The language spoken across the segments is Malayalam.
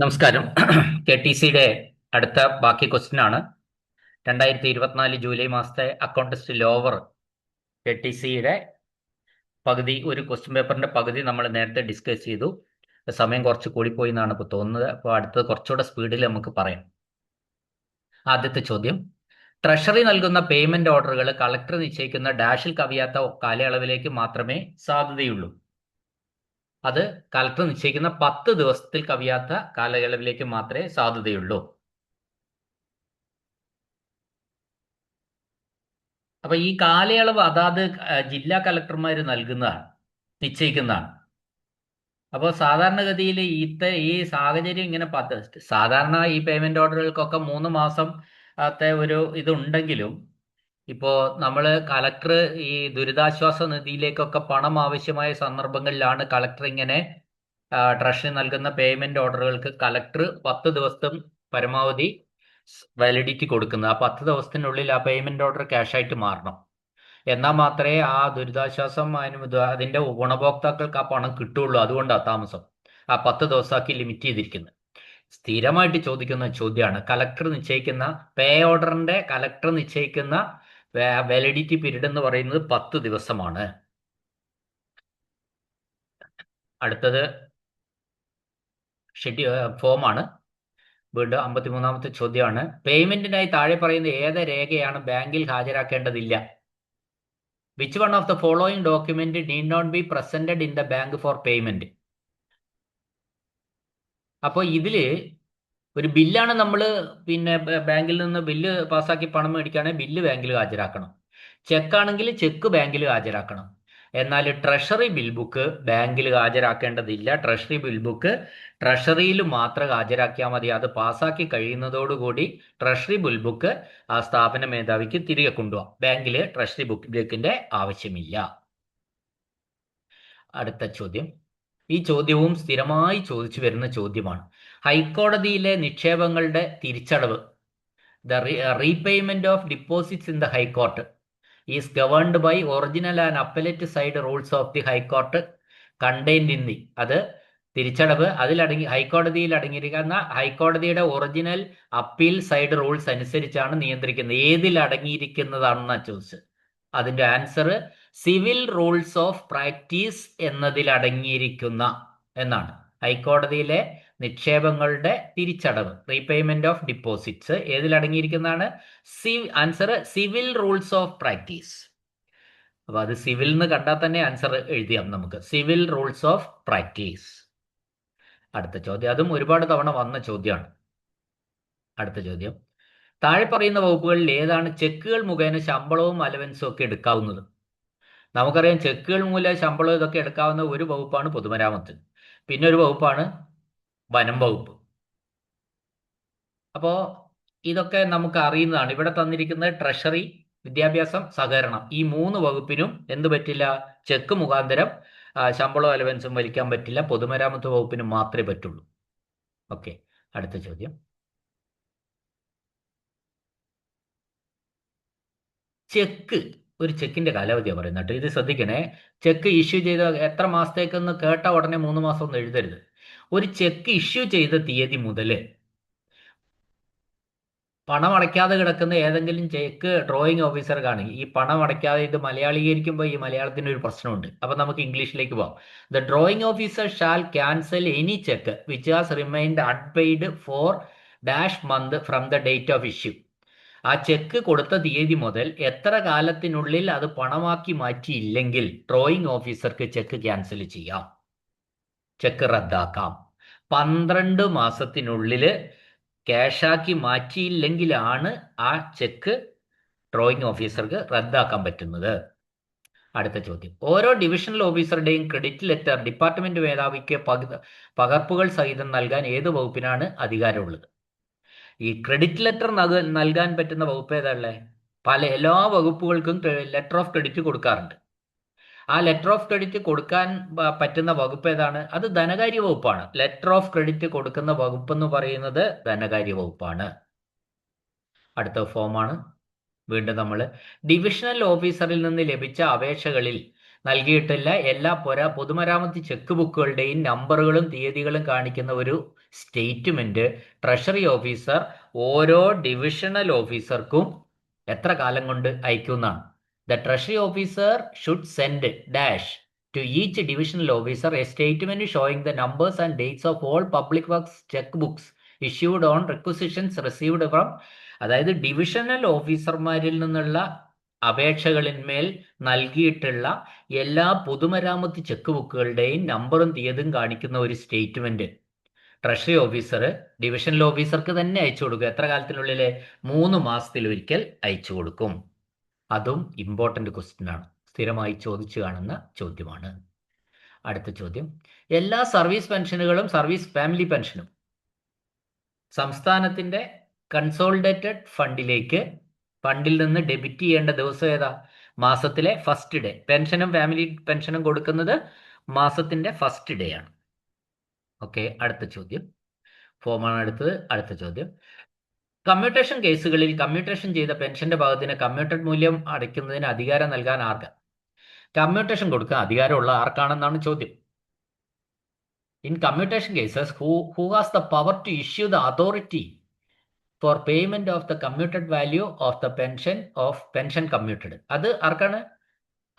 നമസ്കാരം. കെ ടി സിയുടെ അടുത്ത ബാക്കി ക്വസ്റ്റ്യൻ ആണ്. 2024 ജൂലൈ മാസത്തെ account test lower K T സിയുടെ പകുതി, ഒരു ക്വസ്റ്റ്യൻ പേപ്പറിന്റെ പകുതി നമ്മൾ നേരത്തെ ഡിസ്കസ് ചെയ്തു. സമയം കുറച്ച് കൂടിപ്പോയി എന്നാണ് ഇപ്പോൾ തോന്നുന്നത്. അപ്പോൾ അടുത്തത് കുറച്ചുകൂടെ സ്പീഡിൽ നമുക്ക് പറയാം. ആദ്യത്തെ ചോദ്യം: ട്രഷറി നൽകുന്ന പേയ്മെന്റ് ഓർഡറുകൾ കളക്ടർ നിശ്ചയിക്കുന്ന ഡാഷിൽ കവിയാത്ത കാലയളവിലേക്ക് മാത്രമേ സാധുതയുള്ളൂ. അത് കളക്ടർ നിശ്ചയിക്കുന്ന 10 ദിവസത്തിൽ കവിയാത്ത കാലയളവിലേക്ക് മാത്രമേ സാധുതയുള്ളൂ. അപ്പൊ ഈ കാലയളവ് അതാത് ജില്ലാ കലക്ടർമാർ നൽകുന്നതാണ്, നിശ്ചയിക്കുന്നതാണ്. അപ്പോൾ സാധാരണഗതിയിൽ ഈ സാഹചര്യം ഇങ്ങനെ സാധാരണ ഈ പേയ്മെന്റ് ഓർഡറുകൾക്കൊക്കെ 3 മാസത്തെ ഒരു ഇതുണ്ടെങ്കിലും ഇപ്പോൾ നമ്മൾ കളക്ടർ ഈ ദുരിതാശ്വാസ നിധിയിലേക്കൊക്കെ പണം ആവശ്യമായ സന്ദർഭങ്ങളിലാണ് കളക്ടർ ഇങ്ങനെ ട്രഷറി നൽകുന്ന പേയ്മെന്റ് ഓർഡറുകൾക്ക് കളക്ടർ 10 ദിവസം പരമാവധി വാലിഡിറ്റി കൊടുക്കുന്നത്. ആ 10 ദിവസത്തിനുള്ളിൽ ആ പേയ്മെന്റ് ഓർഡർ ക്യാഷായിട്ട് മാറണം. എന്നാൽ മാത്രമേ ആ ദുരിതാശ്വാസം അതിന്റെ ഗുണഭോക്താക്കൾക്ക് ആ പണം കിട്ടുള്ളൂ. അതുകൊണ്ടാണ് താമസം. ആ 10 ദിവസമാക്കി ലിമിറ്റ് ചെയ്തിരിക്കുന്നത്. സ്ഥിരമായിട്ട് ചോദിക്കുന്ന ചോദ്യമാണ്. കളക്ടർ നിശ്ചയിക്കുന്ന കളക്ടർ നിശ്ചയിക്കുന്ന വാലിഡിറ്റി പീരീഡ് എന്ന് പറയുന്നത് 10 ദിവസമാണ്. അടുത്തത് ഫോമാണ്. വീണ്ടും 53ാമത്തെ ചോദ്യമാണ്. പേയ്മെന്റിനായി താഴെ പറയുന്ന ഏത് രേഖയാണ് ബാങ്കിൽ ഹാജരാക്കേണ്ടതില്ല? Which one of the following document need not be presented in the bank for payment? അപ്പോൾ ഇതില് ഒരു ബില്ലാണ് നമ്മൾ ബാങ്കിൽ നിന്ന് ബില്ല് പാസ്സാക്കി പണം മേടിക്കുകയാണെങ്കിൽ ബില്ല് ബാങ്കിൽ ഹാജരാക്കണം. ചെക്കാണെങ്കിൽ ചെക്ക് ബാങ്കിൽ ഹാജരാക്കണം. എന്നാൽ ട്രഷറി ബിൽ ബുക്ക് ബാങ്കിൽ ഹാജരാക്കേണ്ടതില്ല. ട്രഷറി ബിൽ ബുക്ക് ട്രഷറിയിൽ മാത്രം ഹാജരാക്കിയാൽ മതി. അത് പാസ്സാക്കി കഴിയുന്നതോടുകൂടി ട്രഷറി ബിൽ ബുക്ക് ആ സ്ഥാപന മേധാവിക്ക് തിരികെ കൊണ്ടുപോകാം. ബാങ്കിൽ ട്രഷറി ബുക്കിന്റെ ആവശ്യമില്ല. അടുത്ത ചോദ്യം. ഈ ചോദ്യവും സ്ഥിരമായി ചോദിച്ചു വരുന്ന ചോദ്യമാണ്. ഹൈക്കോടതിയിലെ നിക്ഷേപങ്ങളുടെ തിരിച്ചടവ്, the repayment of deposits in the high court is governed by original and appellate side rules of the high court contained in the. അത് തിരിച്ചടവ് ഹൈക്കോടതിയിൽ അടങ്ങിയിരിക്കുന്ന ഹൈക്കോടതിയുടെ ഒറിജിനൽ അപ്പീൽ സൈഡ് റൂൾസ് അനുസരിച്ചാണ് നിയന്ത്രിക്കുന്നത്. ഏതിൽ അടങ്ങിയിരിക്കുന്നതാണെന്നാണ് ചോദിച്ചത്. അതിന്റെ answer civil rules of practice എന്നതിൽ അടങ്ങിയിരിക്കുന്ന എന്നാണ്. ഹൈക്കോടതിയിലെ നിക്ഷേപങ്ങളുടെ തിരിച്ചടവ്, റീപേയ്മെന്റ് ഓഫ് ഡിപ്പോസിറ്റ്സ് ഏതിൽ അടങ്ങിയിരിക്കുന്നതാണ്? Answer civil rules of practice. അപ്പൊ അത് സിവിൽ എന്ന് കണ്ടാൽ തന്നെ ആൻസർ എഴുതിയാം നമുക്ക്. Civil rules of practice. അടുത്ത ചോദ്യം, അതും ഒരുപാട് തവണ വന്ന ചോദ്യമാണ്. അടുത്ത ചോദ്യം: താഴെ പറയുന്ന വകുപ്പുകളിൽ ഏതാണ് ചെക്കുകൾ മുഖേന ശമ്പളവും അലവൻസും ഒക്കെ എടുക്കാവുന്നത്? നമുക്കറിയാം, ചെക്കുകൾ മൂലം ശമ്പളം ഇതൊക്കെ എടുക്കാവുന്ന ഒരു വകുപ്പാണ് പൊതുമരാമത്ത്. പിന്നെ ഒരു വകുപ്പാണ് വനം വകുപ്പ്. അപ്പോൾ ഇതൊക്കെ നമുക്ക് അറിയുന്നതാണ്. ഇവിടെ തന്നിരിക്കുന്നത് ട്രഷറി, വിദ്യാഭ്യാസം, സഹകരണം, ഈ 3 വകുപ്പിനും എന്ത് പറ്റില്ല? ചെക്ക് മുഖാന്തരം ശമ്പളവും അലവൻസും വലിക്കാൻ പറ്റില്ല. പൊതുമരാമത്ത് വകുപ്പിന് മാത്രമേ പറ്റുള്ളൂ. ഓക്കെ, അടുത്ത ചോദ്യം. ഒരു ചെക്കിന്റെ കാലാവധിയാണ് പറയുന്നത് കേട്ടോ. ഇത് ശ്രദ്ധിക്കണേ. ചെക്ക് ഇഷ്യൂ ചെയ്ത എത്ര മാസത്തേക്കെന്ന് കേട്ട ഉടനെ 3 മാസം ഒന്നും എഴുതരുത്. ഒരു ചെക്ക് ഇഷ്യൂ ചെയ്ത തീയതി മുതൽ പണം അടയ്ക്കാതെ കിടക്കുന്ന ഏതെങ്കിലും ചെക്ക് ഡ്രോയിങ് ഓഫീസർ കാണും. ഈ പണം അടയ്ക്കാതെ, ഇത് മലയാളീകരിക്കുമ്പോൾ ഈ മലയാളത്തിന് ഒരു പ്രശ്നമുണ്ട്. അപ്പൊ നമുക്ക് ഇംഗ്ലീഷിലേക്ക് പോവാം. The drawing officer shall cancel any cheque which has remained unpaid for dash month from the date of issue. ആ ചെക്ക് കൊടുത്ത തീയതി മുതൽ എത്ര കാലത്തിനുള്ളിൽ അത് പണമാക്കി മാറ്റിയില്ലെങ്കിൽ ഡ്രോയിങ് ഓഫീസർക്ക് ചെക്ക് ക്യാൻസൽ ചെയ്യാം, ചെക്ക് റദ്ദാക്കാം. 12 മാസത്തിനുള്ളിൽ ക്യാഷാക്കി മാറ്റിയില്ലെങ്കിലാണ് ആ ചെക്ക് ഡ്രോയിങ് ഓഫീസർക്ക് റദ്ദാക്കാൻ പറ്റുന്നത്. അടുത്ത ചോദ്യം. ഓരോ ഡിവിഷണൽ ഓഫീസറുടെയും ക്രെഡിറ്റ് ലെറ്റർ ഡിപ്പാർട്ട്മെന്റ് മേധാവിക്ക് പകർപ്പുകൾ സഹിതം നൽകാൻ ഏത് വകുപ്പിനാണ് അധികാരമുള്ളത്? ഈ ക്രെഡിറ്റ് ലെറ്റർ നൽകാൻ പറ്റുന്ന വകുപ്പ് ഏതാണല്ലേ? എല്ലാ വകുപ്പുകൾക്കും ലെറ്റർ ഓഫ് ക്രെഡിറ്റ് കൊടുക്കാറുണ്ട്. ആ ലെറ്റർ ഓഫ് ക്രെഡിറ്റ് കൊടുക്കാൻ പറ്റുന്ന വകുപ്പ് ഏതാണ്? അത് ധനകാര്യ വകുപ്പാണ്. ലെറ്റർ ഓഫ് ക്രെഡിറ്റ് കൊടുക്കുന്ന വകുപ്പ് എന്ന് പറയുന്നത് ധനകാര്യ വകുപ്പാണ്. അടുത്ത ഫോമാണ്. വീണ്ടും നമ്മൾ ഡിവിഷണൽ ഓഫീസറിൽ നിന്ന് ലഭിച്ച അപേക്ഷകളിൽ നൽകിയിട്ടില്ല എല്ലാ പൊതുമരാമത്ത് ചെക്ക് ബുക്കുകളുടെയും നമ്പറുകളും തീയതികളും കാണിക്കുന്ന ഒരു സ്റ്റേറ്റ്മെന്റ് ട്രഷറി ഓഫീസർ ഓരോ ഡിവിഷണൽ ഓഫീസർക്കും എത്ര കാലം കൊണ്ട് അയക്കുന്നതാണ്. The treasury officer should send dash to each divisional officer a statement showing the numbers and dates of all public works checkbooks issued on requisitions received from, അതായത് ഡിവിഷണൽ ഓഫീസർമാരിൽ നിന്നുള്ള അപേക്ഷകളിന്മേൽ നൽകിയിട്ടുള്ള എല്ലാ പൊതുമരാമത്ത് ചെക്ക് ബുക്കുകളുടെയും നമ്പറും തീയതിയും കാണിക്കുന്ന ഒരു സ്റ്റേറ്റ്മെന്റ് ട്രഷറി ഓഫീസർ ഡിവിഷണൽ ഓഫീസർക്ക് തന്നെ അയച്ചു കൊടുക്കും. എത്ര കാലത്തിനുള്ളിൽ? 3 മാസത്തിലൊരിക്കൽ അയച്ചു കൊടുക്കും. അതും ഇമ്പോർട്ടൻ്റ് ക്വസ്റ്റ്യൻ ആണ്, സ്ഥിരമായി ചോദിച്ചു കാണുന്ന ചോദ്യമാണ്. അടുത്ത ചോദ്യം, എല്ലാ സർവീസ് പെൻഷനുകളും സർവീസ് ഫാമിലി പെൻഷനും സംസ്ഥാനത്തിന്റെ കൺസോളിഡേറ്റഡ് ഫണ്ടിൽ നിന്ന് ഡെബിറ്റ് ചെയ്യേണ്ട ദിവസം ഏതാ? മാസത്തിലെ ഫസ്റ്റ് ഡേ. പെൻഷനും ഫാമിലി പെൻഷനും കൊടുക്കുന്നത് മാസത്തിന്റെ ഫസ്റ്റ് ഡേ ആണ്. ഓക്കെ, അടുത്ത ചോദ്യം ഫോമാണ് അടുത്തത്. അടുത്ത ചോദ്യം, കമ്മ്യൂട്ടേഷൻ കേസുകളിൽ കമ്മ്യൂട്ടേഷൻ ചെയ്ത പെൻഷന്റെ ഭാഗത്തിന് കമ്മ്യൂട്ടഡ് മൂല്യം അടയ്ക്കുന്നതിന് അധികാരം നൽകാൻ ആർക്ക്? കമ്മ്യൂട്ടേഷൻ കൊടുക്കാൻ അധികാരമുള്ള ആർക്കാണെന്നാണ് ചോദ്യം. In commutation cases who has the power to issue the authority for payment of the commuted value of the pension commuted? അത് ആർക്കാണ്?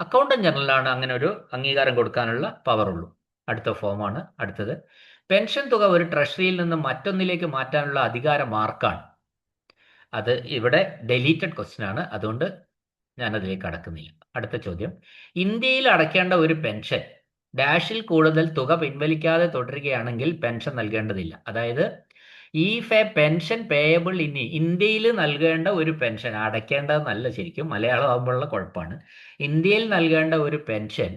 അക്കൗണ്ടന്റ് ജനറലാണ് അങ്ങനെ ഒരു അംഗീകാരം കൊടുക്കാനുള്ള പവർ ഉള്ളൂ. അടുത്ത ഫോമാണ് അടുത്തത്, പെൻഷൻ തുക ഒരു ട്രഷറിയിൽ നിന്ന് മറ്റൊന്നിലേക്ക് മാറ്റാനുള്ള അധികാരം ആർക്കാണ്? അത് ഇവിടെ ഡെലീറ്റഡ് ക്വസ്റ്റ്യൻ ആണ്, അതുകൊണ്ട് ഞാനതിലേക്ക് കടക്കുന്നില്ല. അടുത്ത ചോദ്യം, ഇന്ത്യയിൽ അടയ്ക്കേണ്ട ഒരു പെൻഷൻ ഡാഷിൽ കൂടുതൽ തുക പിൻവലിക്കാതെ തുടരുകയാണെങ്കിൽ പെൻഷൻ നൽകേണ്ടതില്ല. അതായത് if A pension payable in ഇന്ത്യയിൽ നൽകേണ്ട ഒരു പെൻഷൻ, അടയ്ക്കേണ്ടതെന്നല്ല, ശരിക്കും മലയാളം ആകുമ്പോഴുള്ള കുഴപ്പമാണ്. ഇന്ത്യയിൽ നൽകേണ്ട ഒരു പെൻഷൻ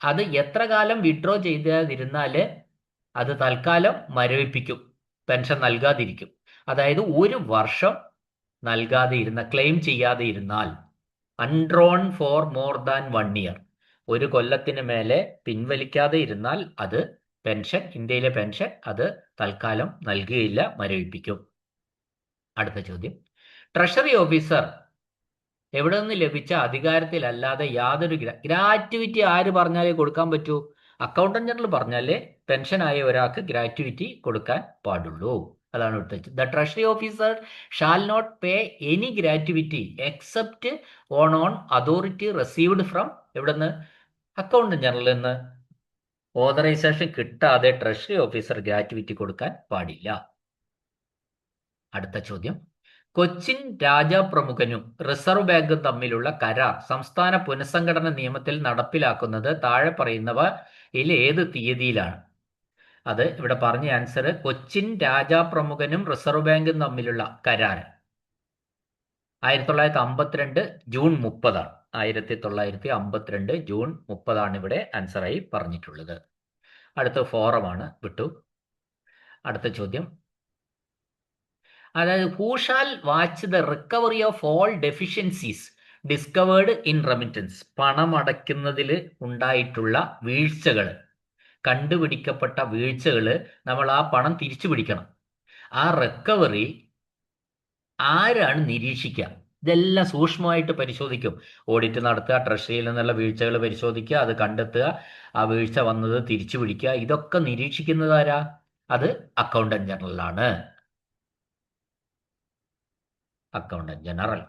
അത് എത്ര കാലം വിഡ്രോ ചെയ്താതിരുന്നാൽ അത് തൽക്കാലം മരവിപ്പിക്കും, പെൻഷൻ നൽകാതിരിക്കും. അതായത് 1 വർഷം നൽകാതെ ഇരുന്ന, ക്ലെയിം ചെയ്യാതെ ഇരുന്നാൽ, അൺഡ്രോൺ ഫോർ മോർ ദാൻ 1 ഇയർ, 1 കൊല്ലത്തിന് മേലെ പിൻവലിക്കാതെ ഇരുന്നാൽ അത് പെൻഷൻ, ഇന്ത്യയിലെ പെൻഷൻ അത് തൽക്കാലം നൽകുകയില്ല, മരവിപ്പിക്കും. അടുത്ത ചോദ്യം, ട്രഷറി ഓഫീസർ എവിടെ നിന്ന് ലഭിച്ച അധികാരത്തിലല്ലാതെ യാതൊരു ഗ്രാറ്റുവിറ്റി ആര് പറഞ്ഞാലേ കൊടുക്കാൻ പറ്റൂ? അക്കൗണ്ടന്റ് ജനറൽ പറഞ്ഞാലേ പെൻഷനായ ഒരാൾക്ക് ഗ്രാറ്റുവിറ്റി കൊടുക്കാൻ പാടുള്ളൂ. അതാണ് ഇവിടുത്തെ. The treasury officer shall not pay any gratuity except on authority received from എവിടെ നിന്ന്? അക്കൗണ്ടന്റ് ജനറലിൽ നിന്ന് ഓതറൈസേഷൻ കിട്ടാതെ ട്രഷറി ഓഫീസർ ഗ്രാറ്റുവിറ്റി കൊടുക്കാൻ പാടില്ല. അടുത്ത ചോദ്യം, കൊച്ചിൻ രാജാപ്രമുഖനും റിസർവ് ബാങ്കും തമ്മിലുള്ള കരാർ സംസ്ഥാന പുനഃസംഘടന നിയമത്തിൽ നടപ്പിലാക്കുന്നത് താഴെ പറയുന്നവയിൽ ഏത് തീയതിയിലാണ്? അത് ഇവിടെ പറഞ്ഞ ആൻസർ, കൊച്ചിൻ രാജാപ്രമുഖനും റിസർവ് ബാങ്കും തമ്മിലുള്ള കരാർ 1952 ജൂൺ 30 ആണ്. 1952 ജൂൺ 30 ഇവിടെ ആൻസറായി പറഞ്ഞിട്ടുള്ളത്. അടുത്ത ഫോറമാണ്, വിട്ടു. അടുത്ത ചോദ്യം, അതായത് who shall watch the recovery of all deficiencies discovered in remittance? പണമടയ്ക്കുന്നതിൽ ഉണ്ടായിട്ടുള്ള വീഴ്ചകൾ, കണ്ടുപിടിക്കപ്പെട്ട വീഴ്ചകൾ, നമ്മൾ ആ പണം തിരിച്ചു പിടിക്കണം. ആ റിക്കവറി ആരാണ് നിരീക്ഷിക്കുക? ഇതെല്ലാം സൂക്ഷ്മമായിട്ട് പരിശോധിക്കും. ഓഡിറ്റ് നടത്തുക, ട്രഷറിയിൽ നിന്നുള്ള വീഴ്ചകൾ പരിശോധിക്കുക, അത് കണ്ടെത്തുക, ആ വീഴ്ച വന്നത് തിരിച്ചു പിടിക്കുക. ഇതൊക്കെ നിരീക്ഷിക്കുന്നത് ആരാ? അത് അക്കൗണ്ടന്റ് ജനറലാണ്. Accountant general.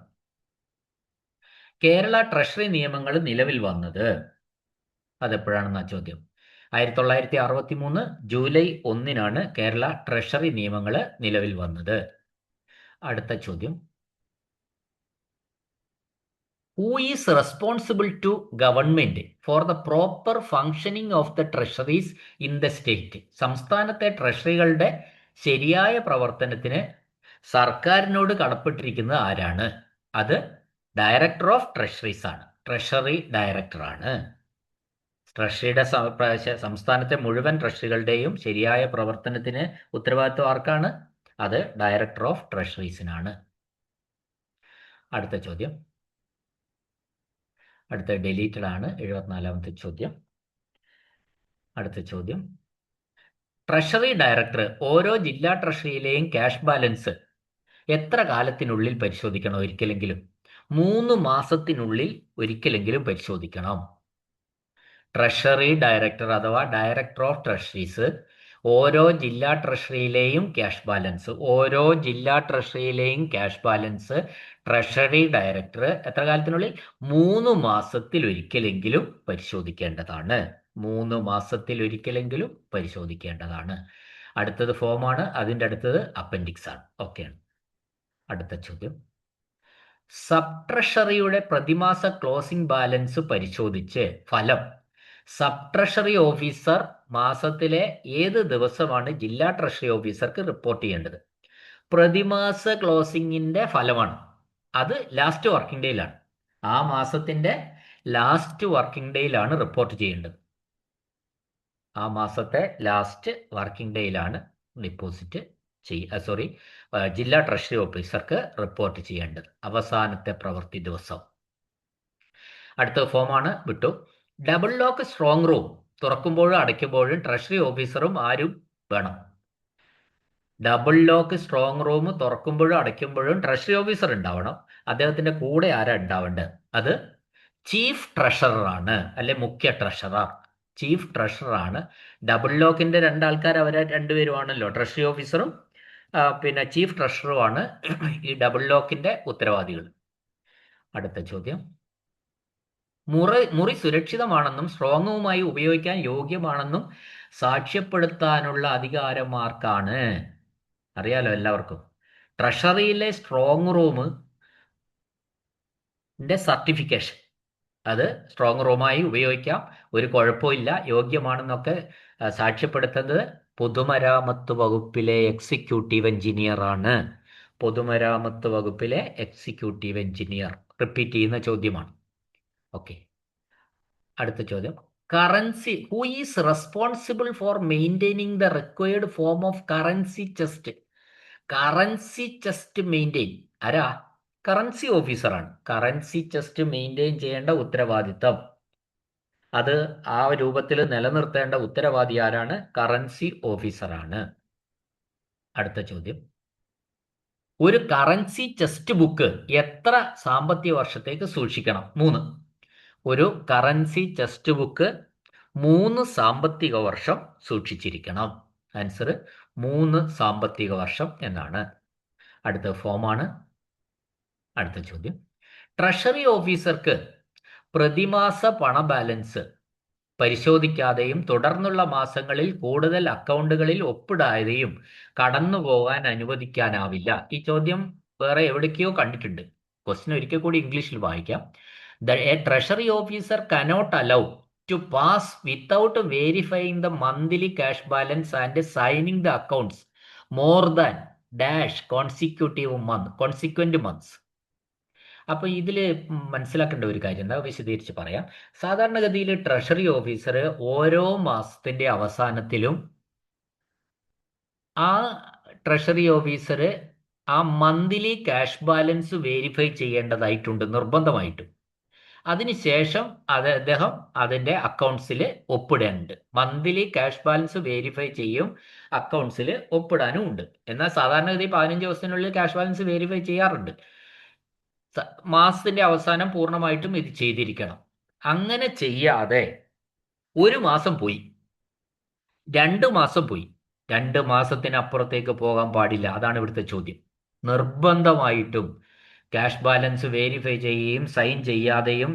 കേരള ട്രഷറി നിയമങ്ങൾ നിലവിൽ വന്നത് അതെപ്പോഴാണെന്നാ ചോദ്യം. 1963 ജൂലൈ 1 കേരള ട്രഷറി നിയമങ്ങൾ നിലവിൽ വന്നത്. അടുത്ത ചോദ്യം, who is responsible to government for the proper functioning of the treasuries in the state? സംസ്ഥാനത്തെ ട്രഷറികളുടെ ശരിയായ പ്രവർത്തനത്തിന് സർക്കാരിനോട് കടപ്പെട്ടിരിക്കുന്നത് ആരാണ്? അത് ഡയറക്ടർ ഓഫ് ട്രഷറീസ് ആണ്, ട്രഷറി ഡയറക്ടറാണ്. ട്രഷറിയുടെ സംസ്ഥാനത്തെ മുഴുവൻ ട്രഷറികളുടെയും ശരിയായ പ്രവർത്തനത്തിന് ഉത്തരവാദിത്വം ആർക്കാണ്? അത് ഡയറക്ടർ ഓഫ് ട്രഷറീസിനാണ്. അടുത്ത ചോദ്യം, അടുത്ത ഡെലീറ്റഡ് ആണ്, 74ാമത്തെ ചോദ്യം. അടുത്ത ചോദ്യം, ട്രഷറി ഡയറക്ടർ ഓരോ ജില്ലാ ട്രഷറിയിലെയും ക്യാഷ് ബാലൻസ് എത്ര കാലത്തിനുള്ളിൽ പരിശോധിക്കണം? ഒരിക്കലെങ്കിലും 3 മാസത്തിനുള്ളിൽ ഒരിക്കലെങ്കിലും പരിശോധിക്കണം. ട്രഷറി ഡയറക്ടർ അഥവാ ഡയറക്ടർ ഓഫ് ട്രഷറീസ് ഓരോ ജില്ലാ ട്രഷറിയിലെയും ക്യാഷ് ബാലൻസ് ട്രഷറി ഡയറക്ടർ എത്ര കാലത്തിനുള്ളിൽ 3 മാസത്തിലൊരിക്കലെങ്കിലും പരിശോധിക്കേണ്ടതാണ്. 3 മാസത്തിലൊരിക്കലെങ്കിലും പരിശോധിക്കേണ്ടതാണ്. അടുത്തത് ഫോമാണ്, അതിൻ്റെ അടുത്തത് അപ്പൻഡിക്സ് ആണ്. ഓക്കെയാണ്. അടുത്ത ചോദ്യം, സബ് ട്രഷറിയുടെ പ്രതിമാസ ക്ലോസിംഗ് ബാലൻസ് പരിശോധിച്ച് ഫലം സബ് ട്രഷറി ഓഫീസർ മാസത്തിലെ ഏത് ദിവസമാണ് ജില്ലാ ട്രഷറി ഓഫീസർക്ക് റിപ്പോർട്ട് ചെയ്യേണ്ടത്? പ്രതിമാസ ക്ലോസിംഗിന്റെ ഫലമാണ്. അത് ലാസ്റ്റ് വർക്കിംഗ് ഡേയിലാണ്. ആ മാസത്തിന്റെ ലാസ്റ്റ് വർക്കിംഗ് ഡേയിലാണ് റിപ്പോർട്ട് ചെയ്യേണ്ടത്. ആ മാസത്തെ ലാസ്റ്റ് വർക്കിംഗ് ഡേയിലാണ് ഡിപ്പോസിറ്റ് ജില്ലാ ട്രഷറി ഓഫീസർക്ക് റിപ്പോർട്ട് ചെയ്യേണ്ടത്, അവസാനത്തെ പ്രവൃത്തി ദിവസം. അടുത്ത ഫോമാണ്, വിട്ടു. ഡബിൾ ലോക്ക് സ്ട്രോങ് റൂം തുറക്കുമ്പോഴും അടയ്ക്കുമ്പോഴും ട്രഷറി ഓഫീസറും ആരും വേണം? ഡബിൾ ലോക്ക് സ്ട്രോങ് റൂം തുറക്കുമ്പോഴും അടയ്ക്കുമ്പോഴും ട്രഷറി ഓഫീസർ ഉണ്ടാവണം. അദ്ദേഹത്തിന്റെ കൂടെ ആരാ ഉണ്ടാവേണ്ടത്? അത് ചീഫ് ട്രഷററാണ്, അല്ലെ മുഖ്യ ട്രഷറർ. ചീഫ് ട്രഷററാണ്. ഡബിൾ ലോക്കിന്റെ രണ്ടാൾക്കാർ അവരെ രണ്ടുപേരുമാണല്ലോ, ട്രഷറി ഓഫീസറും പിന്നെ ചീഫ് ട്രഷററുമാണ് ഈ ഡബിൾ ലോക്കിന്റെ ഉത്തരവാദികൾ. അടുത്ത ചോദ്യം, മുറി സുരക്ഷിതമാണെന്നും സ്ട്രോങ്ങുമായി ഉപയോഗിക്കാൻ യോഗ്യമാണെന്നും സാക്ഷ്യപ്പെടുത്താനുള്ള അധികാരം ആർക്കാണ്? അറിയാലോ എല്ലാവർക്കും. ട്രഷറിയിലെ സ്ട്രോങ് റൂമിന്റെ സർട്ടിഫിക്കേഷൻ, അത് സ്ട്രോങ് റൂമായി ഉപയോഗിക്കാം, ഒരു കുഴപ്പമില്ല, യോഗ്യമാണെന്നൊക്കെ സാക്ഷ്യപ്പെടുത്തുന്നത് പൊതുമരാമത്ത് വകുപ്പിലെ എക്സിക്യൂട്ടീവ് എഞ്ചിനീയർ ആണ്. പൊതുമരാമത്ത് വകുപ്പിലെ എക്സിക്യൂട്ടീവ് എഞ്ചിനീയർ. റിപ്പീറ്റ് ചെയ്യുന്ന ചോദ്യമാണ്. ഓക്കെ. അടുത്ത ചോദ്യം, who is responsible for maintaining the required form of currency chest? Currency chest maintain ആരാ? കറൻസി ഓഫീസറാണ്. കറൻസി ചെസ്റ്റ് മെയിൻറ്റെയിൻ ചെയ്യേണ്ട ഉത്തരവാദിത്തം, അത് ആ രൂപത്തിൽ നിലനിർത്തേണ്ട ഉത്തരവാദി ആരാണ്? കറൻസി ഓഫീസറാണ്. അടുത്ത ചോദ്യം, ഒരു കറൻസി ചെസ്റ്റ് ബുക്ക് എത്ര സാമ്പത്തിക വർഷത്തേക്ക് സൂക്ഷിക്കണം? 3. ഒരു കറൻസി ചെസ്റ്റ് ബുക്ക് 3 സാമ്പത്തിക വർഷം സൂക്ഷിച്ചിരിക്കണം. ആൻസർ 3 സാമ്പത്തിക വർഷം എന്നാണ്. അടുത്ത ഫോമാണ്. അടുത്ത ചോദ്യം, ട്രഷറി ഓഫീസർക്ക് പ്രതിമാസ പണ ബാലൻസ് പരിശോധിക്കാതെയും തുടർന്നുള്ള മാസങ്ങളിൽ കൂടുതൽ അക്കൗണ്ടുകളിൽ ഒപ്പിടാതെയും കടന്നുപോകാൻ അനുവദിക്കാനാവില്ല. ഈ ചോദ്യം വേറെ എവിടേക്കോ കണ്ടിട്ടുണ്ട്. ക്വസ്റ്റ്യൻ ഒരിക്കൽ കൂടി ഇംഗ്ലീഷിൽ വായിക്കാം. A treasury officer cannot allow to pass without verifying the monthly cash balance and signing the accounts more than dash consequent months. അപ്പൊ ഇതിൽ മനസ്സിലാക്കേണ്ട ഒരു കാര്യം എന്താ, വിശദീകരിച്ച് പറയാം. സാധാരണഗതിയിൽ ട്രഷറി ഓഫീസർ ഓരോ മാസത്തിന്റെ അവസാനത്തിലും ആ ട്രഷറി ഓഫീസർ ആ മന്ത്ലി ക്യാഷ് ബാലൻസ് വെരിഫൈ ചെയ്യേണ്ടതായിട്ടുണ്ട്, നിർബന്ധമായിട്ടും. അതിനുശേഷം അദ്ദേഹം അതിന്റെ അക്കൗണ്ട്സിൽ ഒപ്പിടാനുണ്ട്. മന്ത്ലി ക്യാഷ് ബാലൻസ് വെരിഫൈ ചെയ്യും, അക്കൗണ്ട്സിൽ ഒപ്പിടാനും ഉണ്ട്. എന്നാൽ സാധാരണഗതി 15 ദിവസത്തിനുള്ളിൽ ക്യാഷ് ബാലൻസ് വെരിഫൈ ചെയ്യാറുണ്ട്. മാസത്തിന്റെ അവസാനം പൂർണ്ണമായിട്ടും ഇത് ചെയ്തിരിക്കണം. അങ്ങനെ ചെയ്യാതെ 1 മാസം പോയി, 2 മാസം പോയി, 2 മാസത്തിനപ്പുറത്തേക്ക് പോകാൻ പാടില്ല. അതാണ് ഇവിടുത്തെ ചോദ്യം. നിർബന്ധമായിട്ടും ക്യാഷ് ബാലൻസ് വെരിഫൈ ചെയ്യുകയും സൈൻ ചെയ്യാതെയും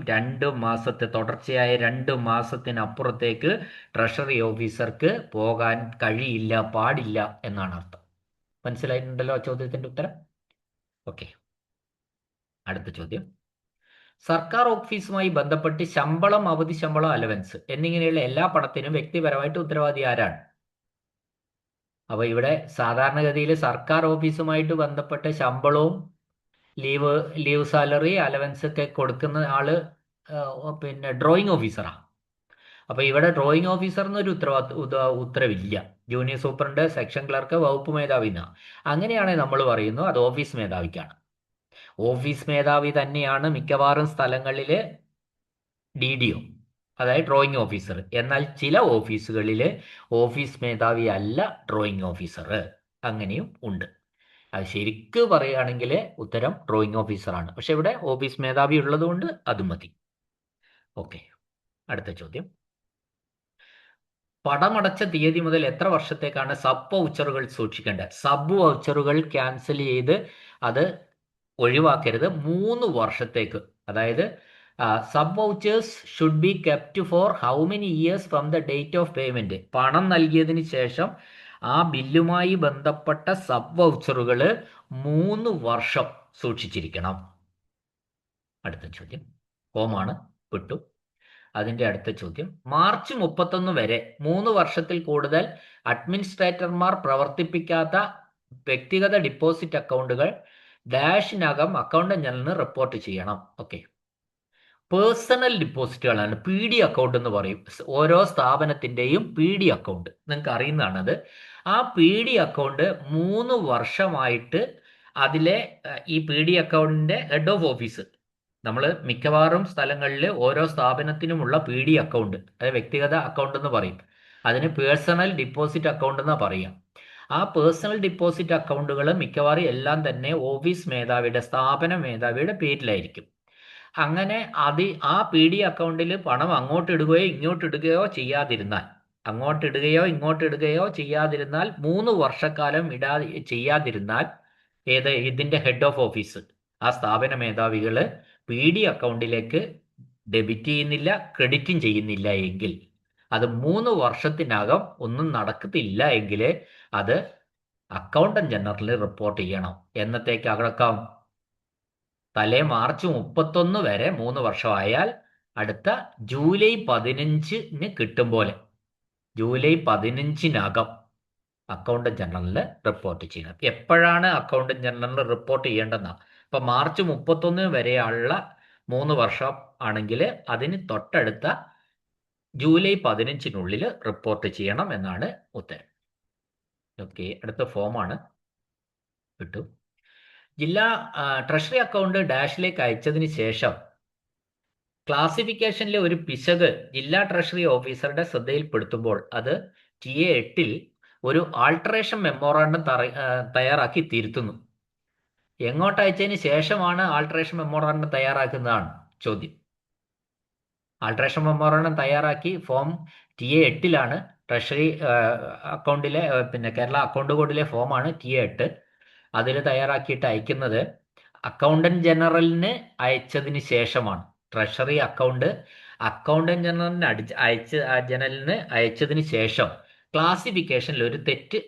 തുടർച്ചയായ 2 മാസത്തിനപ്പുറത്തേക്ക് ട്രഷറി ഓഫീസർക്ക് പോകാൻ കഴിയില്ല, പാടില്ല എന്നാണ് അർത്ഥം. മനസ്സിലായിട്ടുണ്ടല്ലോ ചോദ്യത്തിന്റെ ഉത്തരം? ഓക്കെ. അടുത്ത ചോദ്യം, സർക്കാർ ഓഫീസുമായി ബന്ധപ്പെട്ട് ശമ്പളം, അവധി ശമ്പളം, അലവൻസ് എന്നിങ്ങനെയുള്ള എല്ലാ പണത്തിനും വ്യക്തിപരമായിട്ട് ഉത്തരവാദി ആരാണ്? അപ്പൊ ഇവിടെ സാധാരണഗതിയിൽ സർക്കാർ ഓഫീസുമായിട്ട് ബന്ധപ്പെട്ട ശമ്പളവും ലീവ് സാലറി, അലവൻസ് ഒക്കെ കൊടുക്കുന്ന ആള് പിന്നെ ഡ്രോയിങ് ഓഫീസറാണ്. അപ്പൊ ഇവിടെ ഡ്രോയിങ് ഓഫീസർ എന്നൊരു ഉത്തരവില്ല. ജൂനിയർ സൂപ്രണ്ട്, സെക്ഷൻ ക്ലർക്ക്, വകുപ്പ് മേധാവി എന്നാ. അങ്ങനെയാണെങ്കിൽ നമ്മൾ പറയുന്നു അത് ഓഫീസ് മേധാവിക്കാണ്. ഓഫീസ് മേധാവി തന്നെയാണ് മിക്കവാറും സ്ഥലങ്ങളിൽ DDO, അതായത് ഡ്രോയിങ് ഓഫീസർ. എന്നാൽ ചില ഓഫീസുകളിൽ ഓഫീസ് മേധാവി അല്ല ഡ്രോയിങ് ഓഫീസർ, അങ്ങനെയും ഉണ്ട്. അത് ശരിക്ക് പറയുകയാണെങ്കിൽ ഉത്തരം ഡ്രോയിങ് ഓഫീസറാണ്. പക്ഷെ ഇവിടെ ഓഫീസ് മേധാവി ഉള്ളതുകൊണ്ട് അത് മതി. ഓക്കെ. അടുത്ത ചോദ്യം, പണമടച്ച തീയതി മുതൽ എത്ര വർഷത്തേക്കാണ് സബ് വൗച്ചറുകൾ സൂക്ഷിക്കേണ്ടത്? സബ് വൗച്ചറുകൾ ക്യാൻസൽ ചെയ്ത് അത് ഒഴിവാക്കരുത്. 3 വർഷത്തേക്ക്. അതായത് sub vouchers should be kept for how many years from the date of payment. പണം നൽകിയതിന് ശേഷം ആ ബില്ലുമായി ബന്ധപ്പെട്ട സബ് വൗച്ചറുകൾ 3 വർഷം സൂക്ഷിച്ചിരിക്കണം. അടുത്ത ചോദ്യം ഹോമാണ്, വിട്ടു. അതിന്റെ അടുത്ത ചോദ്യം, മാർച്ച് 31 വരെ 3 വർഷത്തിൽ കൂടുതൽ അഡ്മിനിസ്ട്രേറ്റർമാർ പ്രവർത്തിപ്പിക്കാത്ത വ്യക്തിഗത ഡിപ്പോസിറ്റ് അക്കൗണ്ടുകൾ ഡാഷിനകം അക്കൗണ്ടന്റ് ജനറലിന് റിപ്പോർട്ട് ചെയ്യണം. ഓക്കെ, പേഴ്സണൽ ഡിപ്പോസിറ്റുകളാണ്, പി ഡി അക്കൗണ്ട് എന്ന് പറയും. ഓരോ സ്ഥാപനത്തിന്റെയും പി ഡി അക്കൗണ്ട് നിങ്ങൾക്ക് അറിയുന്നതാണത്. ആ പി ഡി അക്കൗണ്ട് 3 വർഷമായിട്ട് അതിലെ ഈ പി ഡി അക്കൗണ്ടിന്റെ ഹെഡ് ഓഫ് ഓഫീസ്, നമ്മൾ മിക്കവാറും സ്ഥലങ്ങളിൽ ഓരോ സ്ഥാപനത്തിനുമുള്ള പി ഡി അക്കൗണ്ട്, അത് വ്യക്തിഗത അക്കൗണ്ട് എന്ന് പറയും. അതിന് പേഴ്സണൽ ഡിപ്പോസിറ്റ് അക്കൗണ്ട് എന്നാ പറയാം. ആ പേഴ്സണൽ ഡിപ്പോസിറ്റ് അക്കൗണ്ടുകൾ മിക്കവാറും എല്ലാം തന്നെ ഓഫീസ് മേധാവിയുടെ, സ്ഥാപന മേധാവിയുടെ പേരിലായിരിക്കും. അങ്ങനെ ആ പി ഡി അക്കൗണ്ടിൽ പണം അങ്ങോട്ട് ഇടുകയോ ഇങ്ങോട്ട് ഇടുകയോ ചെയ്യാതിരുന്നാൽ, ചെയ്യാതിരുന്നാൽ 3 വർഷക്കാലം ചെയ്യാതിരുന്നാൽ ഇതിന്റെ ഹെഡ് ഓഫ് ഓഫീസ്, ആ സ്ഥാപന മേധാവികൾ പി ഡി അക്കൗണ്ടിലേക്ക് ഡെബിറ്റ് ചെയ്യുന്നില്ല, ക്രെഡിറ്റും ചെയ്യുന്നില്ല എങ്കിൽ, അത് 3 വർഷത്തിനകം ഒന്നും നടക്കത്തില്ല എങ്കിൽ അത് അക്കൗണ്ടന്റ് ജനറലിൽ റിപ്പോർട്ട് ചെയ്യണം. എന്നത്തേക്ക് അടക്കം? മാർച്ച് 31 വരെ 3 വർഷമായാൽ അടുത്ത ജൂലൈ 15 കിട്ടും പോലെ, ജൂലൈ 15 അക്കൗണ്ടന്റ് ജനറലിൽ റിപ്പോർട്ട് ചെയ്യണം. എപ്പോഴാണ് അക്കൗണ്ടന്റ് ജനറലിൽ റിപ്പോർട്ട് ചെയ്യേണ്ടതെന്നാ? ഇപ്പൊ മാർച്ച് 31 വരെയുള്ള 3 വർഷം ആണെങ്കിൽ അതിന് തൊട്ടടുത്ത ജൂലൈ 15 റിപ്പോർട്ട് ചെയ്യണം എന്നാണ് ഉത്തരം. ഓക്കെ, അടുത്ത ഫോമാണ്, വിട്ടു. ജില്ലാ ട്രഷറി അക്കൗണ്ട് ഡാഷിലേക്ക് അയച്ചതിന് ശേഷം ക്ലാസിഫിക്കേഷനിലെ ഒരു പിശക് ജില്ലാ ട്രഷറി ഓഫീസറുടെ ശ്രദ്ധയിൽപ്പെടുത്തുമ്പോൾ അത് TA8 ഒരു ആൾട്ടറേഷൻ മെമ്മോറാണ്ടം തയ്യാറാക്കി തിരുത്തുന്നു. എങ്ങോട്ട് അയച്ചതിന് ശേഷമാണ് ആൾട്ടറേഷൻ മെമ്മോറാണ്ടം തയ്യാറാക്കുന്നതാണ് ചോദ്യം. ആൾട്ടറേഷൻ മെമ്മോറാണ്ടം തയ്യാറാക്കി ഫോം TA8 ട്രഷറി അക്കൗണ്ടിലെ കേരള അക്കൗണ്ട് കോഡിലെ ഫോമാണ് TA8. അതിൽ തയ്യാറാക്കിയിട്ട് അയക്കുന്നത് അക്കൗണ്ടന്റ് ജനറലിന് അയച്ചതിന് ശേഷമാണ്. ട്രഷറി അക്കൗണ്ടന്റ് ജനറലിന് അയച്ചതിന് ശേഷം ക്ലാസിഫിക്കേഷനിൽ ഒരു തെറ്റ്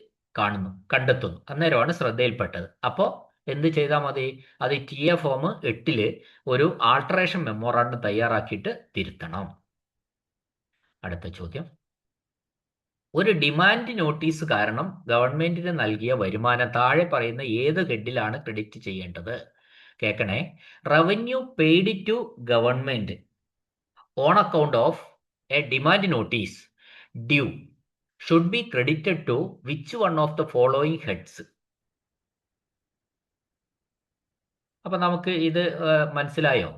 കണ്ടെത്തുന്നു. അന്നേരമാണ് ശ്രദ്ധയിൽപ്പെട്ടത്. അപ്പോൾ എന്ത് ചെയ്താൽ മതി? അത് TA ഫോം 8 ഒരു ആൾട്ടറേഷൻ മെമ്മോറാണ്ടം തയ്യാറാക്കിയിട്ട് തിരുത്തണം. അടുത്ത ചോദ്യം, ഒരു ഡിമാൻഡ് നോട്ടീസ് കാരണം ഗവൺമെന്റിന് നൽകിയ വരുമാനം താഴെ പറയുന്ന ഏത് ഹെഡിലാണ് ക്രെഡിറ്റ് ചെയ്യേണ്ടത്? കേൾക്കണേ. Revenue paid to government on account of a demand notice due should be credited to which one of the following heads? അപ്പൊ നമുക്ക് ഇത് മനസ്സിലായോ?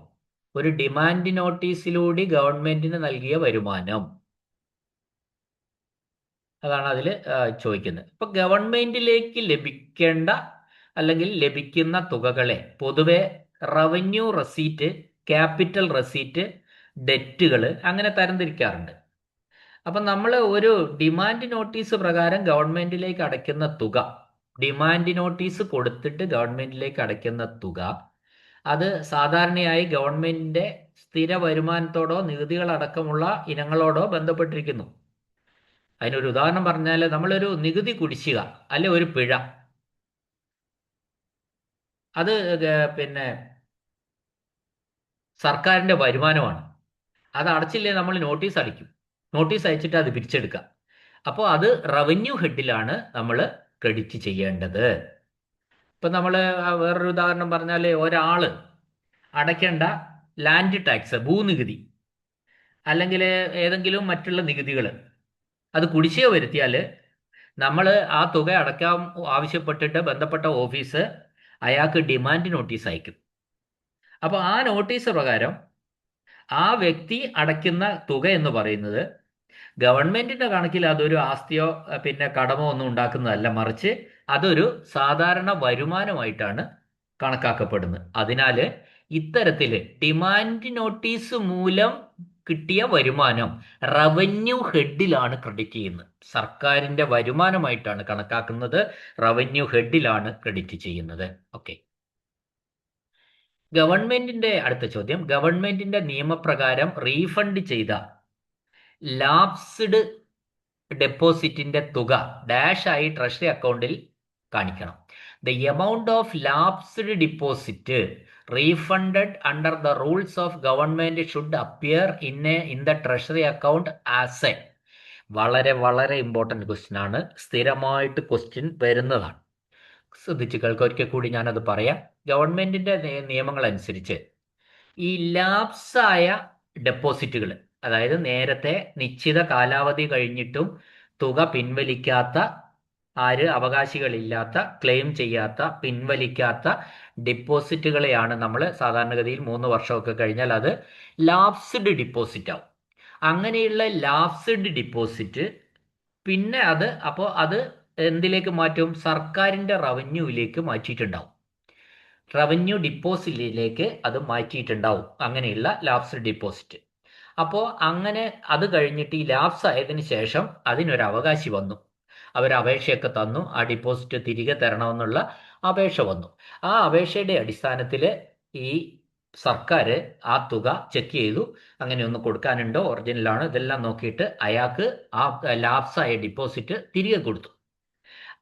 ഒരു ഡിമാൻഡ് നോട്ടീസിലൂടെ ഗവൺമെന്റിന് നൽകിയ വരുമാനം, അതാണ് അതിൽ ചോദിക്കുന്നത്. ഇപ്പൊ ഗവൺമെന്റിലേക്ക് ലഭിക്കേണ്ട അല്ലെങ്കിൽ ലഭിക്കുന്ന തുകകളെ പൊതുവെ റവന്യൂ റെസീറ്റ്, ക്യാപിറ്റൽ റെസീറ്റ്, ഡെറ്റുകൾ അങ്ങനെ തരംതിരിക്കാറുണ്ട്. അപ്പം നമ്മൾ ഒരു ഡിമാൻഡ് നോട്ടീസ് പ്രകാരം ഗവൺമെന്റിലേക്ക് അടയ്ക്കുന്ന തുക, ഡിമാൻഡ് നോട്ടീസ് കൊടുത്തിട്ട് ഗവൺമെന്റിലേക്ക് അടയ്ക്കുന്ന തുക, അത് സാധാരണയായി ഗവൺമെന്റിന്റെ സ്ഥിര വരുമാനത്തോടോ നികുതികളടക്കമുള്ള ഇനങ്ങളോടോ ബന്ധപ്പെട്ടിരിക്കുന്നു. അതിനൊരു ഉദാഹരണം പറഞ്ഞാൽ, നമ്മളൊരു നികുതി കുടിശ്ശിക അല്ലെ ഒരു പിഴ, അത് സർക്കാരിന്റെ വരുമാനമാണ്. അത് അടച്ചില്ലേ നമ്മൾ നോട്ടീസ് അടിക്കും. നോട്ടീസ് അയച്ചിട്ട് അത് പിരിച്ചെടുക്കാം. അപ്പോൾ അത് റവന്യൂ ഹെഡിലാണ് നമ്മൾ ക്രെഡിറ്റ് ചെയ്യേണ്ടത്. ഇപ്പം നമ്മൾ വേറൊരു ഉദാഹരണം പറഞ്ഞാൽ, ഒരാള് അടയ്ക്കേണ്ട ലാൻഡ് ടാക്സ്, ഭൂനികുതി, അല്ലെങ്കിൽ ഏതെങ്കിലും മറ്റുള്ള നികുതികൾ അത് കുടിശ്ശിക വരുത്തിയാൽ നമ്മൾ ആ തുക അടയ്ക്കാൻ ആവശ്യപ്പെട്ടിട്ട് ബന്ധപ്പെട്ട ഓഫീസ് അയാൾക്ക് ഡിമാൻഡ് നോട്ടീസ് അയക്കും. അപ്പോൾ ആ നോട്ടീസ് പ്രകാരം ആ വ്യക്തി അടയ്ക്കുന്ന തുക എന്ന് പറയുന്നത് ഗവൺമെന്റിന്റെ കണക്കിൽ അതൊരു ആസ്തിയോ കടമോ ഒന്നും ഉണ്ടാക്കുന്നതല്ല, മറിച്ച് അതൊരു സാധാരണ വരുമാനമായിട്ടാണ് കണക്കാക്കപ്പെടുന്നത്. അതിനാൽ ഇത്തരത്തിൽ ഡിമാൻഡ് നോട്ടീസ് മൂലം കിട്ടിയ വരുമാനം റവന്യൂ ഹെഡിലാണ് ക്രെഡിറ്റ് ചെയ്യുന്നത്. സർക്കാരിന്റെ വരുമാനമായിട്ടാണ് കണക്കാക്കുന്നത്, റവന്യൂ ഹെഡിലാണ് ക്രെഡിറ്റ് ചെയ്യുന്നത്. ഓക്കെ. ഗവൺമെന്റിന്റെ അടുത്ത ചോദ്യം, ഗവൺമെന്റിന്റെ നിയമപ്രകാരം റീഫണ്ട് ചെയ്ത ലാപ്സ്ഡ് ഡെപ്പോസിറ്റിന്റെ തുക ഡാഷ് ആയി ട്രഷറി അക്കൗണ്ടിൽ കാണിക്കണം. The amount of lapsed deposit refunded under the rules of government should appear in the treasury account as A. വളരെ വളരെ ഇമ്പോർട്ടൻറ്റ് ക്വസ്റ്റ്യൻ ആണ്, സ്ഥിരമായിട്ട് ക്വസ്റ്റ്യൻ വരുന്നതാണ്. ശ്രദ്ധിച്ച് കേൾക്കുക, ഒരിക്കൽ കൂടി ഞാനത് പറയാം. ഗവൺമെന്റിന്റെ നിയമങ്ങൾ അനുസരിച്ച് ഈ ലാപ്സായ ഡെപ്പോസിറ്റുകൾ, അതായത് നേരത്തെ നിശ്ചിത കാലാവധി കഴിഞ്ഞിട്ടും തുക പിൻവലിക്കാത്ത, അവകാശികളില്ലാത്ത, ക്ലെയിം ചെയ്യാത്ത, പിൻവലിക്കാത്ത ഡിപ്പോസിറ്റുകളെയാണ് നമ്മൾ സാധാരണഗതിയിൽ 3 വർഷമൊക്കെ കഴിഞ്ഞാൽ അത് ലാപ്സ്ഡ് ഡിപ്പോസിറ്റ് ആവും. അങ്ങനെയുള്ള ലാപ്സ്ഡ് ഡിപ്പോസിറ്റ് പിന്നെ അത് എന്തിലേക്ക് മാറ്റും? സർക്കാരിൻ്റെ റവന്യൂവിലേക്ക് മാറ്റിയിട്ടുണ്ടാവും, റവന്യൂ ഡിപ്പോസിറ്റിലേക്ക് അത് മാറ്റിയിട്ടുണ്ടാവും, അങ്ങനെയുള്ള ലാപ്സ് ഡിപ്പോസിറ്റ്. അപ്പോൾ അങ്ങനെ അത് കഴിഞ്ഞിട്ട് ഈ ലാപ്സ് ആയതിനു ശേഷം അതിനൊരു അവകാശി വന്നു, അവർ അപേക്ഷയൊക്കെ തന്നു, ആ ഡിപ്പോസിറ്റ് തിരികെ തരണമെന്നുള്ള അപേക്ഷ വന്നു. ആ അപേക്ഷയുടെ അടിസ്ഥാനത്തിൽ ഈ സർക്കാർ ആ തുക ചെക്ക് ചെയ്തു, അങ്ങനെ ഒന്ന് കൊടുക്കാനുണ്ടോ, ഒറിജിനലാണോ, ഇതെല്ലാം നോക്കിയിട്ട് അയാൾക്ക് ആ ലാപ്സായ ഡിപ്പോസിറ്റ് തിരികെ കൊടുത്തു.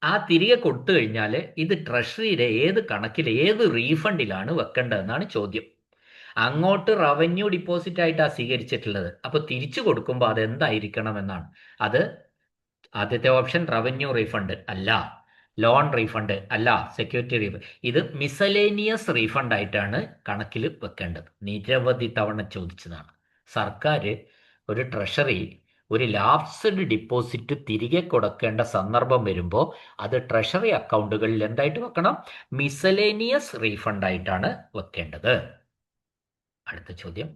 ആ തിരികെ കൊടുത്തു കഴിഞ്ഞാൽ ഇത് ട്രഷറിയുടെ ഏത് കണക്കിൽ, ഏത് റീഫണ്ടിലാണ് വെക്കേണ്ടതെന്നാണ് ചോദ്യം. അങ്ങോട്ട് റവന്യൂ ഡിപ്പോസിറ്റ് ആയിട്ടാണ് സ്വീകരിച്ചിട്ടുള്ളത്, അപ്പോൾ തിരിച്ചു കൊടുക്കുമ്പോൾ അതെന്തായിരിക്കണം എന്നാണ്. അത് ആദ്യത്തെ ഓപ്ഷൻ റവന്യൂ റീഫണ്ട് അല്ല, ലോൺ റീഫണ്ട് അല്ല, സെക്യൂരിറ്റി റീഫണ്ട്. ഇത് മിസലേനിയസ് റീഫണ്ട് ആയിട്ടാണ് കണക്കിൽ വെക്കേണ്ടത്. നിരവധി തവണ ചോദിച്ചതാണ്. സർക്കാർ ഒരു ട്രഷറി ഒരു ലാപ്സ്ഡ് ഡിപ്പോസിറ്റ് തിരികെ കൊടുക്കേണ്ട സന്ദർഭം വരുമ്പോൾ അത് ട്രഷറി അക്കൗണ്ടുകളിൽ എന്തായിട്ട് വെക്കണം? മിസലേനിയസ് റീഫണ്ട് ആയിട്ടാണ് വെക്കേണ്ടത്. അടുത്ത ചോദ്യം,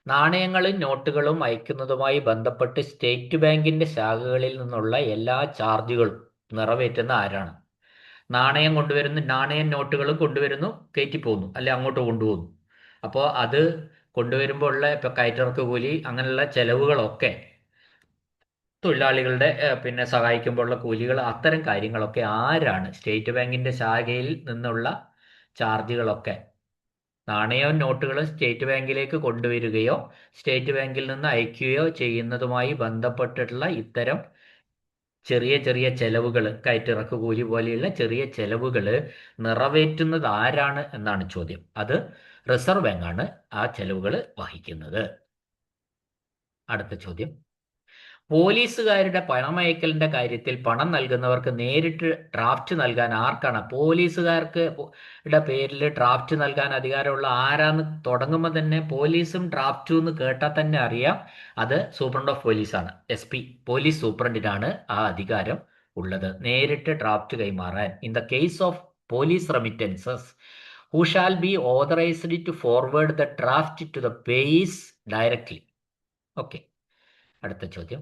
നാണയങ്ങളും നോട്ടുകളും അയക്കുന്നതുമായി ബന്ധപ്പെട്ട് സ്റ്റേറ്റ് ബാങ്കിന്റെ ശാഖകളിൽ നിന്നുള്ള എല്ലാ ചാർജുകളും നിറവേറ്റുന്ന ആരാണ്? നാണയം കൊണ്ടുവരുന്നു, നാണയം നോട്ടുകളും കൊണ്ടുവരുന്നു, കയറ്റി പോകുന്നു, അല്ലെ അങ്ങോട്ട് കൊണ്ടുപോകുന്നു. അപ്പോൾ അത് കൊണ്ടുവരുമ്പോൾ ഉള്ള ഇപ്പോൾ കയറ്റിറക്ക് കൂലി, അങ്ങനെയുള്ള ചെലവുകളൊക്കെ, തൊഴിലാളികളുടെ പിന്നെ സഹായിക്കുമ്പോഴുള്ള കൂലികൾ, അത്തരം കാര്യങ്ങളൊക്കെ ആരാണ്? സ്റ്റേറ്റ് ബാങ്കിന്റെ ശാഖയിൽ നിന്നുള്ള ചാർജുകളൊക്കെ, നാണയവും നോട്ടുകളും സ്റ്റേറ്റ് ബാങ്കിലേക്ക് കൊണ്ടുവരികയോ സ്റ്റേറ്റ് ബാങ്കിൽ നിന്ന് അയക്കുകയോ ചെയ്യുന്നതുമായി ബന്ധപ്പെട്ടിട്ടുള്ള ഇത്തരം ചെറിയ ചെറിയ ചെലവുകൾ, കയറ്റിറക്ക് കൂലി പോലെയുള്ള ചെറിയ ചെലവുകൾ നിറവേറ്റുന്നത് ആരാണ് എന്നാണ് ചോദ്യം. അത് റിസർവ് ബാങ്കാണ് ആ ചെലവുകൾ വഹിക്കുന്നത്. അടുത്ത ചോദ്യം, പോലീസുകാരുടെ പണമയക്കലിന്റെ കാര്യത്തിൽ പണം നൽകുന്നവർക്ക് നേരിട്ട് ഡ്രാഫ്റ്റ് നൽകാൻ ആർക്കാണ്? പോലീസുകാർക്ക് പേരിൽ ഡ്രാഫ്റ്റ് നൽകാൻ അധികാരമുള്ള ആരാന്ന് തുടങ്ങുമ്പോൾ തന്നെ പോലീസും ഡ്രാഫ്റ്റും എന്ന് കേട്ടാൽ തന്നെ അറിയാം, അത് സൂപ്രണ്ട് ഓഫ് പോലീസാണ്, SP, പോലീസ് സൂപ്രണ്ടിനാണ് ആ അധികാരം ഉള്ളത്, നേരിട്ട് ഡ്രാഫ്റ്റ് കൈമാറാൻ. In the case of police remittances who shall be authorised to forward the draft to the payees directly. Okay. അടുത്ത ചോദ്യം,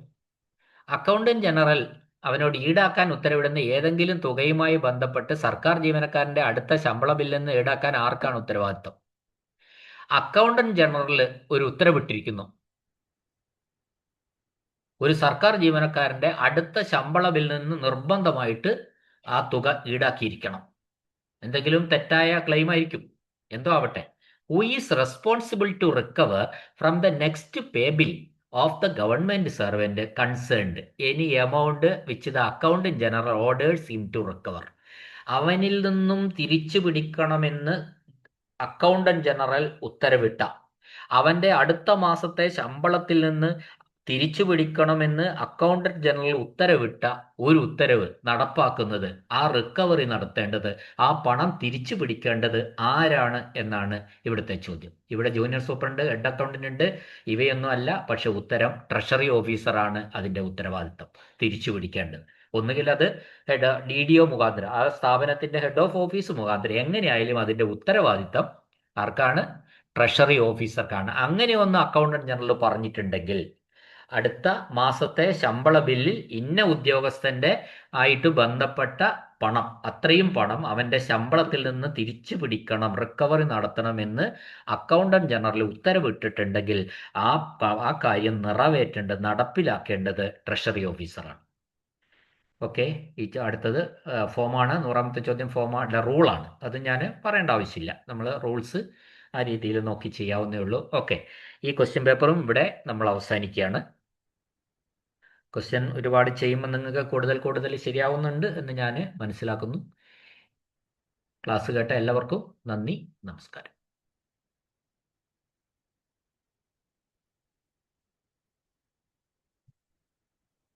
അക്കൗണ്ടന്റ് ജനറൽ അവനോട് ഈടാക്കാൻ ഉത്തരവിടുന്ന ഏതെങ്കിലും തുകയുമായി ബന്ധപ്പെട്ട് സർക്കാർ ജീവനക്കാരന്റെ അടുത്ത ശമ്പള ബില്ലിൽ നിന്ന് ഈടാക്കാൻ ആർക്കാണ് ഉത്തരവാദിത്വം? അക്കൗണ്ടന്റ് ജനറൽ ഒരു ഉത്തരവിട്ടിരിക്കുന്നു, ഒരു സർക്കാർ ജീവനക്കാരന്റെ അടുത്ത ശമ്പള ബില്ലിൽ നിന്ന് നിർബന്ധമായിട്ട് ആ തുക ഈടാക്കിയിരിക്കണം. എന്തെങ്കിലും തെറ്റായ ക്ലെയിം ആയിരിക്കും, എന്തോ ആവട്ടെ. Who is responsible to recover from the next pay bill of the government servant concerned any amount which the accountant general orders him to recover. അവനിൽ നിന്നും തിരിച്ചു പിടിക്കണമെന്ന് അക്കൗണ്ടന്റ് ജനറൽ ഉത്തരവിട്ട, അവന്റെ അടുത്ത മാസത്തെ ശമ്പളത്തിൽ നിന്ന് തിരിച്ചു പിടിക്കണമെന്ന് അക്കൗണ്ടന്റ് ജനറൽ ഉത്തരവിട്ട ഒരു ഉത്തരവ് നടപ്പാക്കുന്നത്, ആ റിക്കവറി നടത്തേണ്ടത്, ആ പണം തിരിച്ചു പിടിക്കേണ്ടത് ആരാണ് എന്നാണ് ഇവിടുത്തെ ചോദ്യം. ഇവിടെ ജൂനിയർ സൂപ്രണ്ട്, ഹെഡ് അക്കൗണ്ടന്റ് ഉണ്ട്, ഇവയൊന്നും അല്ല. പക്ഷെ ഉത്തരം ട്രഷറി ഓഫീസറാണ് അതിന്റെ ഉത്തരവാദിത്തം തിരിച്ചു പിടിക്കേണ്ടത്. ഒന്നുകിൽ അത് DDO മുഖാന്തരം, ആ സ്ഥാപനത്തിന്റെ ഹെഡ് ഓഫ് ഓഫീസ് മുഖാന്തരം, എങ്ങനെയായാലും അതിന്റെ ഉത്തരവാദിത്തം ആർക്കാണ്? ട്രഷറി ഓഫീസർക്കാണ്. അങ്ങനെ ഒന്ന് അക്കൗണ്ടന്റ് ജനറൽ പറഞ്ഞിട്ടുണ്ടെങ്കിൽ അടുത്ത മാസത്തെ ശമ്പള ബില്ലിൽ ഇന്ന ഉദ്യോഗസ്ഥന്റെ ആയിട്ട് ബന്ധപ്പെട്ട പണം, അത്രയും പണം അവൻ്റെ ശമ്പളത്തിൽ നിന്ന് തിരിച്ചു പിടിക്കണം, റിക്കവറി നടത്തണമെന്ന് അക്കൗണ്ടന്റ് ജനറൽ ഉത്തരവിട്ടിട്ടുണ്ടെങ്കിൽ ആ കാര്യം നടപ്പിലാക്കേണ്ടത് ട്രഷറി ഓഫീസറാണ്. ഓക്കെ. അടുത്തത് ഫോമാണ്. 100ാമത്തെ ചോദ്യം ഫോമാണ്, റൂളാണ്. അത് ഞാൻ പറയേണ്ട ആവശ്യമില്ല. നമ്മൾ റൂൾസ് ആ രീതിയിൽ നോക്കി ചെയ്യാവുന്നേ ഉള്ളൂ. ഓക്കെ. ഈ ക്വസ്റ്റ്യൻ പേപ്പറും ഇവിടെ നമ്മൾ അവസാനിക്കുകയാണ്. ക്വസ്റ്റ്യൻ ഒരുപാട് ചെയ്യുമ്പോൾ നിങ്ങൾക്ക് കൂടുതൽ ശരിയാവുന്നുണ്ട് എന്ന് ഞാൻ മനസ്സിലാക്കുന്നു. ക്ലാസ് കേട്ട എല്ലാവർക്കും നന്ദി, നമസ്കാരം.